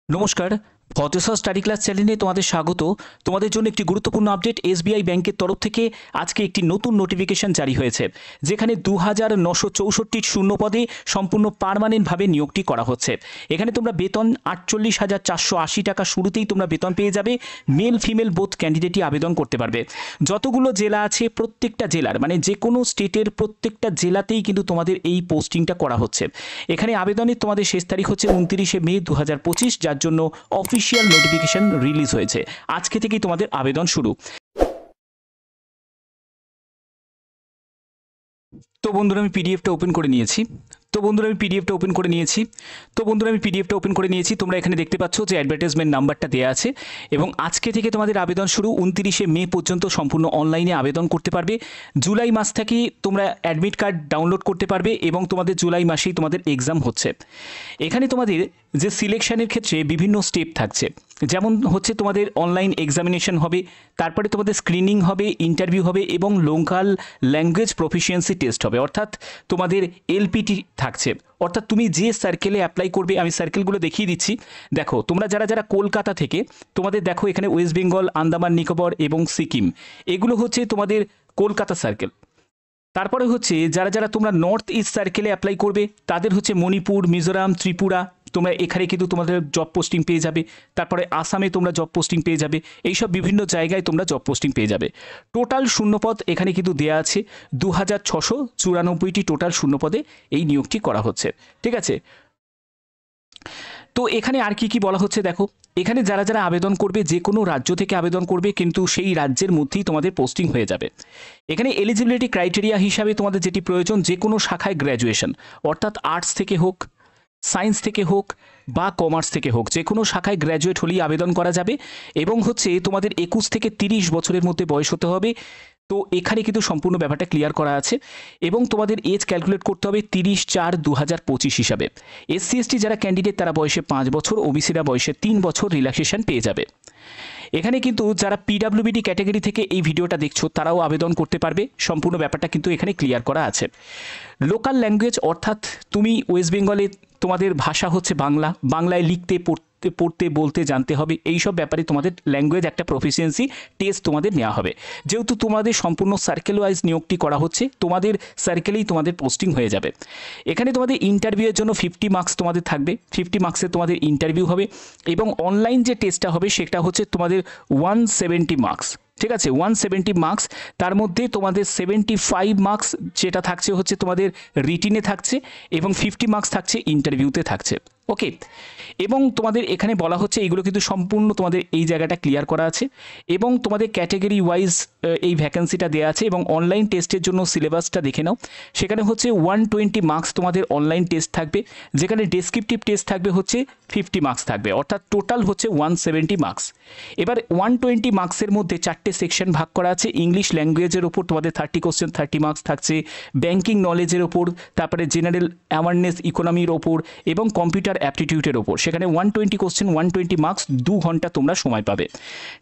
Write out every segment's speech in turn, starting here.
নমস্কার, ফতেশ্বর study class চ্যানেলে তোমাদের স্বাগত। তোমাদের জন্য একটি গুরুত্বপূর্ণ আপডেট। এসবিআই ব্যাংকের তরফ থেকে আজকে একটি নতুন নোটিফিকেশন জারি হয়েছে, যেখানে 2964 শূন্য পদে সম্পূর্ণ পার্মানেন্টভাবে নিয়োগটি করা হচ্ছে। এখানে তোমরা বেতন 48,480 টাকা শুরুতেই তোমরা বেতন পেয়ে যাবে। মেল ফিমেল বোথ ক্যান্ডিডেটই আবেদন করতে পারবে। যতগুলো জেলা আছে প্রত্যেকটা জেলার, মানে যে কোনো স্টেটের প্রত্যেকটা জেলাতেই কিন্তু তোমাদের এই পোস্টিংটা করা হচ্ছে। এখানে আবেদনের তোমাদের শেষ তারিখ হচ্ছে 29শে মে 2025, যার জন্য অফিসিয়াল নোটিফিকেশন রিলিজ হয়েছে। আজকে থেকেই তোমাদের আবেদন শুরু। তো বন্ধুরা আমি পিডিএফটা ওপেন করে নিয়েছি। তোমরা এখানে দেখতে পাচ্ছ যে অ্যাডভার্টাইজমেন্ট নাম্বারটা দেওয়া আছে এবং আজকে থেকে তোমাদের আবেদন শুরু। 29শে মে পর্যন্ত সম্পূর্ণ অনলাইনে আবেদন করতে পারবে। জুলাই মাস থেকে তোমরা অ্যাডমিট কার্ড ডাউনলোড করতে পারবে এবং তোমাদের জুলাই মাসেই তোমাদের এক্সাম হচ্ছে। এখানে তোমাদের যে সিলেকশনের ক্ষেত্রে বিভিন্ন স্টেপ থাকছে, যেমন হচ্ছে তোমাদের অনলাইন এক্সামিনেশন হবে, তারপরে তোমাদের স্ক্রিনিং হবে, ইন্টারভিউ হবে এবং লোকাল ল্যাঙ্গুয়েজ প্রফিসিয়েন্সি টেস্ট হবে, অর্থাৎ তোমাদের এলপিটি থাকছে। অর্থাৎ তুমি যে সার্কেলে অ্যাপ্লাই করবে, আমি সার্কেলগুলো দেখিয়ে দিচ্ছি। দেখো তোমরা যারা যারা কলকাতা থেকে, তোমাদের দেখো এখানে ওয়েস্ট বেঙ্গল, আন্দামান নিকোবর এবং সিকিম, এগুলো হচ্ছে তোমাদের কলকাতা সার্কেল। তারপরে হচ্ছে যারা যারা তোমরা নর্থ ইস্ট সার্কেলে অ্যাপ্লাই করবে, তাদের হচ্ছে মণিপুর, মিজোরাম, ত্রিপুরা, তোমরা এখানে কিন্তু তোমাদের জব পোস্টিং পেয়ে যাবে। তারপরে আসামে তোমরা জব পোস্টিং পেয়ে যাবে। এইসব বিভিন্ন জায়গায় তোমরা জব পোস্টিং পেয়ে যাবে। টোটাল শূন্যপদ এখানে কিন্তু দেয়া আছে 2694টি টোটাল শূন্যপদে এই নিয়োগটি করা হচ্ছে। ঠিক আছে, তো এখানে আর কি বলা হচ্ছে দেখো। এখানে যারা যারা আবেদন করবে, যে কোনো রাজ্য থেকে আবেদন করবে, কিন্তু সেই রাজ্যের মধ্যেই তোমাদের পোস্টিং হয়ে যাবে। এখানে এলিজিবিলিটি ক্রাইটেরিয়া হিসাবে তোমাদের যেটি প্রয়োজন, যে কোনো শাখায় গ্র্যাজুয়েশন, অর্থাৎ আর্টস থেকে হোক, সায়েন্স থেকে হোক বা কমার্স থেকে হোক, যে কোনো শাখায় গ্র্যাজুয়েট হলেই আবেদন করা যাবে। এবং হচ্ছে তোমাদের 21 থেকে 30 বছরের মধ্যে বয়স হতে হবে। তো এখানে কিন্তু সম্পূর্ণ ব্যাপারটা ক্লিয়ার করা আছে এবং তোমাদের এজ ক্যালকুলেট করতে হবে 30/4/2025 হিসাবে। এসসি এসটি যারা ক্যান্ডিডেট তারা বয়সে 5 বছর, ওবিসিরা বয়সে 3 বছর রিল্যাক্সেশন পেয়ে যাবে। এখানে কিন্তু যারা পিডাব্লিউবিডি ক্যাটাগরি থেকে এই ভিডিওটা দেখছো তারাও আবেদন করতে পারবে। সম্পূর্ণ ব্যাপারটা কিন্তু এখানে ক্লিয়ার করা আছে। লোকাল ল্যাঙ্গুয়েজ, অর্থাৎ তুমি ওয়েস্ট বেঙ্গলে তোমাদের ভাষা হচ্ছে বাংলা, বাংলায় লিখতে পড়তে বলতে জানতে হবে। এই সব ব্যাপারে তোমাদের ল্যাঙ্গুয়েজ একটা প্রফিসিয়েন্সি টেস্ট তোমাদের নেওয়া হবে। যেহেতু তোমাদের সম্পূর্ণ সার্কেল ওয়াইজ নিয়োগটি করা হচ্ছে, তোমাদের সার্কেলেই তোমাদের পোস্টিং হয়ে যাবে। এখানে তোমাদের ইন্টারভিউয়ের জন্য 50 মার্কস তোমাদের থাকবে। 50 মার্কসের তোমাদের ইন্টারভিউ হবে এবং অনলাইন যে টেস্টটা হবে সেটা হচ্ছে তোমাদের 170 মার্কস। ঠিক আছে, 170 মার্কস, তার মধ্যে তোমাদের 75 মার্কস যেটা থাকছে হচ্ছে তোমাদের রিটিনে থাকছে এবং 50 মার্কস থাকছে ইন্টারভিউতে থাকছে। ওকে, এবং তোমাদের এখানে বলা হচ্ছে এইগুলো কিন্তু সম্পূর্ণ তোমাদের এই জায়গাটা ক্লিয়ার করা আছে এবং তোমাদের ক্যাটাগরি ওয়াইজ এই ভ্যাকেন্সিটা দেওয়া আছে। এবং অনলাইন টেস্টের জন্য সিলেবাসটা দেখে নাও। সেখানে হচ্ছে 120 মার্কস তোমাদের অনলাইন টেস্ট থাকবে, যেখানে ডেসক্রিপটিভ টেস্ট থাকবে হচ্ছে 50 মার্কস থাকবে, অর্থাৎ টোটাল হচ্ছে 170 মার্কস। এবার 120 মার্কসের মধ্যে 4টে সেকশন ভাগ করা আছে। ইংলিশ ল্যাঙ্গুয়েজের ওপর তোমাদের 30 কোশ্চেন, 30 মার্কস থাকছে। ব্যাঙ্কিং নলেজের ওপর, তারপরে জেনারেল অ্যাওয়ারনেস ইকোনমির ওপর এবং কম্পিউটার অ্যাপটিটিউডের ওপর। সেখানে 120 কোশ্চেন, 120 মার্কস, 2 ঘন্টা তোমরা সময় পাবে।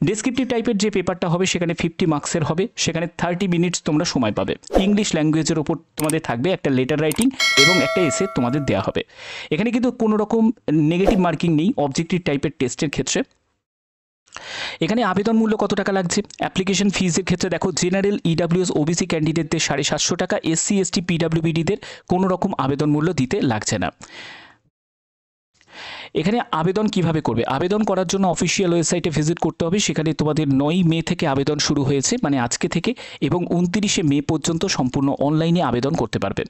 ডেসক্রিপটিভ টাইপের যে পেপারটা হবে সেখানে 50 মার্কসের হবে, সেখানে 30 মিনিটস তোমরা সময় পাবে। ইংলিশ ল্যাঙ্গুয়েজের ওপর তোমাদের থাকবে একটা লেটার রাইটিং এবং একটা এসে তোমাদের দেওয়া হবে। এখানে কিন্তু কোনো রকম নেগেটিভ মার্কিং নেই অবজেক্টিভ টাইপের টেস্টের ক্ষেত্রে। এখানে আবেদন মূল্য কত টাকা লাগছে? অ্যাপ্লিকেশন ফিজের ক্ষেত্রে দেখো, জেনারেল ইডাব্লিউএস ওবিসি ক্যান্ডিডেটদের 750 টাকা, এসসি এসটি পিডাব্লিউবিডিদের কোনো রকম আবেদন মূল্য দিতে লাগছে না। এখানে আবেদন কিভাবে করবে? আবেদন করার জন্য অফিসিয়াল ওয়েবসাইটে ভিজিট করতে হবে। সেখানে তোমাদের 9 মে থেকে আবেদন শুরু হয়েছে, মানে আজকে থেকে, এবং 29শে মে পর্যন্ত সম্পূর্ণ অনলাইনে আবেদন করতে পারবে।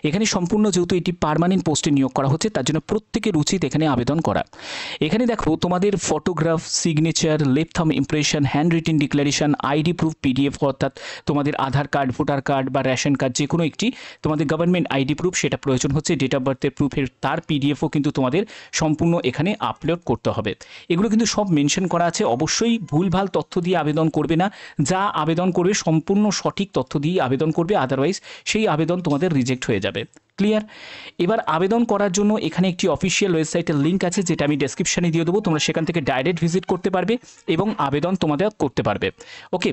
এখানে সম্পূর্ণ যেহেতু এটি পার্মানেন্ট পোস্টে নিয়োগ করা হচ্ছে, তার জন্য প্রত্যেকের উচিত এখানে আবেদন করা। এখানে দেখো তোমাদের photograph, signature, left thumb impression, hand written declaration, ID proof PDF, অর্থাৎ তোমাদের আধার কার্ড, ভোটার কার্ড বা রেশন কার্ড, যে কোনো একটি তোমাদের গভর্নমেন্ট আইডি প্রুফ সেটা প্রয়োজন হচ্ছে। ডেট অফ বার্থের প্রুফের তার পিডিএফও কিন্তু তোমাদের সম্পূর্ণ এখানে আপলোড করতে হবে। এগুলো কিন্তু সব মেনশন করা আছে। অবশ্যই ভুলভাল তথ্য দিয়ে আবেদন করবে না। যা আবেদন করবে সম্পূর্ণ সঠিক তথ্য দিয়ে আবেদন করবে, আদারওয়াইজ সেই আবেদন তোমাদের রিজেক্ট হয়ে যাবে। ক্লিয়ার? এবার আবেদন করার জন্য এখানে একটি অফিসিয়াল ওয়েবসাইটের লিঙ্ক আছে, যেটা আমি ডেসক্রিপশনে দিয়ে দেবো। তোমরা সেখান থেকে ডাইরেক্ট ভিজিট করতে পারবে এবং আবেদন তোমাদের করতে পারবে। ওকে,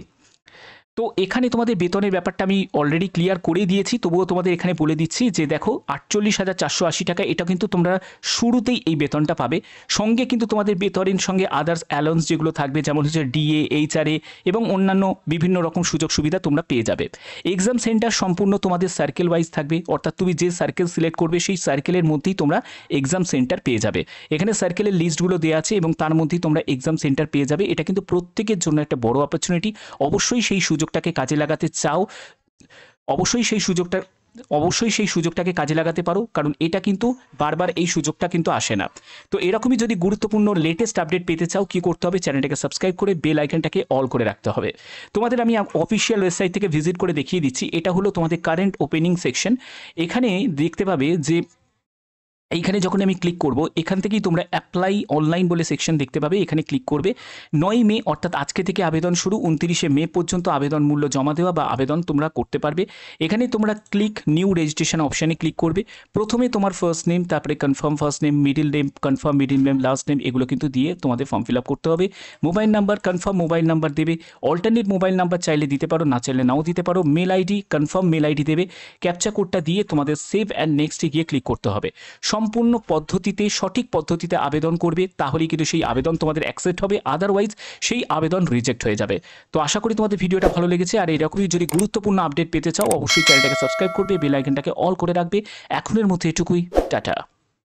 তো এখানে তোমাদের বেতনের ব্যাপারটা আমি অলরেডি ক্লিয়ার করে দিয়েছি, তবুও তোমাদের এখানে বলে দিচ্ছি যে দেখো 48,480 টাকা, এটা কিন্তু তোমরা শুরুতেই এই বেতনটা পাবে। সঙ্গে কিন্তু তোমাদের বেতনের সঙ্গে আদার্স অ্যালাউন্স যেগুলো থাকবে, যেমন হচ্ছে ডিএ, এইচআরএ এবং অন্যান্য বিভিন্ন রকম সুযোগ সুবিধা তোমরা পেয়ে যাবে। এক্সাম সেন্টার সম্পূর্ণ তোমাদের সার্কেল ওয়াইজ থাকবে, অর্থাৎ তুমি যে সার্কেল সিলেক্ট করবে সেই সার্কেলের মধ্যেই তোমরা এক্সাম সেন্টার পেয়ে যাবে। এখানে সার্কেলের লিস্টগুলো দেওয়া আছে এবং তার মধ্যেই তোমরা এক্সাম সেন্টার পেয়ে যাবে। এটা কিন্তু প্রত্যেকের জন্য একটা বড় অপরচুনিটি। অবশ্যই সেই সুযোগটাকে কাজে লাগাতে চাও, অবশ্যই সেই সুযোগটাকে কাজে লাগাতে পারো, কারণ এটা কিন্তু বারবার এই সুযোগটা কিন্তু আসে না। তো এরকমই যদি গুরুত্বপূর্ণ লেটেস্ট আপডেট পেতে চাও, কি করতে হবে, চ্যানেলটাকে সাবস্ক্রাইব করে বেল আইকনটাকে অল করে রাখতে হবে। তোমাদের আমি অফিসিয়াল ওয়েবসাইট থেকে ভিজিট করে দেখিয়ে দিচ্ছি। এটা হলো তোমাদের কারেন্ট ওপেনিং সেকশন। এখানে দেখতে পাবে যে এইখানে যখন আমি ক্লিক করব, এখান থেকেই তোমরা অ্যাপ্লাই অনলাইন বলে সেকশন দেখতে পাবে। এখানে ক্লিক করবে। 9 মে অর্থাৎ আজকে থেকে আবেদন শুরু, 29শে মে পর্যন্ত আবেদন মূল্য জমা দেওয়া বা আবেদন তোমরা করতে পারবে। এখানে তোমরা ক্লিক নিউ রেজিস্ট্রেশন অপশানে ক্লিক করবে। প্রথমে তোমার ফার্স্ট নেম, তারপরে confirm first name, middle name, confirm middle name, last name, এগুলো কিন্তু দিয়ে তোমাদের ফর্ম ফিল আপ করতে হবে। Mobile number, confirm mobile number দেবে। অল্টারনেট মোবাইল নাম্বার চাইলে দিতে পারো, না চাইলে নাও দিতে পারো। Mail ID, confirm mail ID দেবে। ক্যাপচা কোডটা দিয়ে তোমাদের সেভ অ্যান্ড নেক্সটে গিয়ে ক্লিক করতে হবে। সম্পূর্ণ সঠিক পদ্ধতিতে আবেদন করবে, তাহলেই কিন্তু সেই আবেদন তোমাদের অ্যাকসেপ্ট হবে, আদারওয়াইজ সেই আবেদন রিজেক্ট হয়ে যাবে। তো আশা করি তোমাদের ভিডিওটা ভালো লেগেছে। আর এরকমই যদি গুরুত্বপূর্ণ আপডেট পেতে চাও, অবশ্যই চ্যানেলটাকে সাবস্ক্রাইব করবে, বেল আইকনটাকে অল করে রাখবে। এখনের মধ্যে এটুকুই, টাটা।